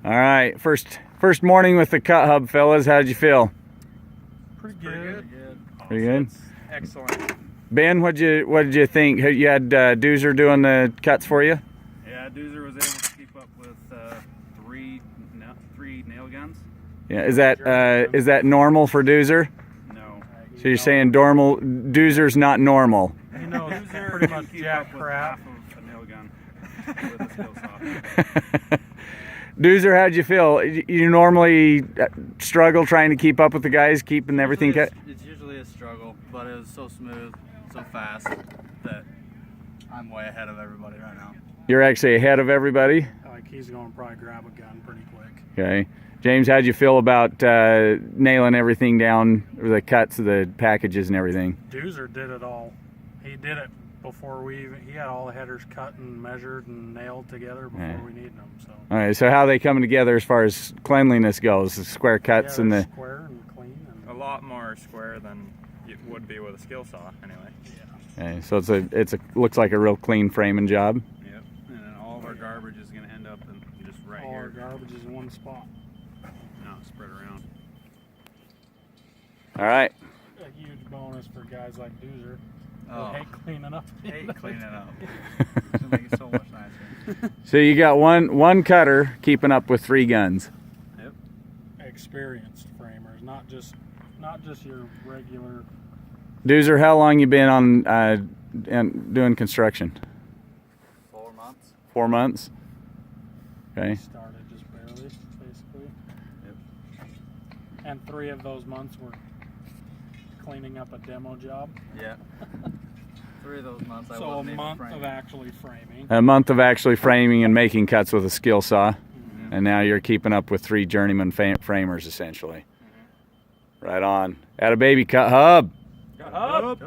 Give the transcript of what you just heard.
All right, first morning with the cut hub, fellas. How did you feel? Pretty good. Pretty good. Excellent. Ben, what did you think? You had Doozer doing the cuts for you? Yeah, Doozer was able to keep up with three nail guns. Yeah, is that normal for Doozer? No. So you're saying Doozer's not normal? You know, Doozer pretty can much keep jack up with crap. half of a nail gun with a skill saw. Doozer, how'd you feel? You normally struggle trying to keep up with the guys, keeping everything cut? It's usually a struggle, but it was so smooth, so fast that I'm way ahead of everybody right now. You're actually ahead of everybody? Like he's going to probably grab a gun pretty quick. Okay. James, how'd you feel about nailing everything down, the cuts of the packages and everything? Doozer did it all. He did it before he had all the headers cut and measured and nailed together before we needed them. So. All right, so how are they coming together as far as cleanliness goes? The square cuts Yeah, and they're the... square and clean. A lot more square than it would be with a skill saw, anyway. Okay, so it's a looks like a real clean framing job. Yep. And then all of our garbage is going to end up in just right All our here. garbage is in one spot. Not spread around. All right. A huge bonus for guys like Doozer. Oh. They hate cleaning up. Hate cleaning up. It's gonna make it so much nicer. So you got one cutter keeping up with 3 guns. Yep. Experienced framers, not just your regular. Doozer, how long you been on doing construction? 4 months. 4 months. Okay. Started just barely, basically. Yep. And 3 of those months were cleaning up a demo job. Yeah. 3 of those months I So a wasn't even month framing. of actually framing. A month of actually framing and making cuts with a skill saw, and now you're keeping up with 3 journeyman framers essentially. Right on. Atta baby cut hub. Up.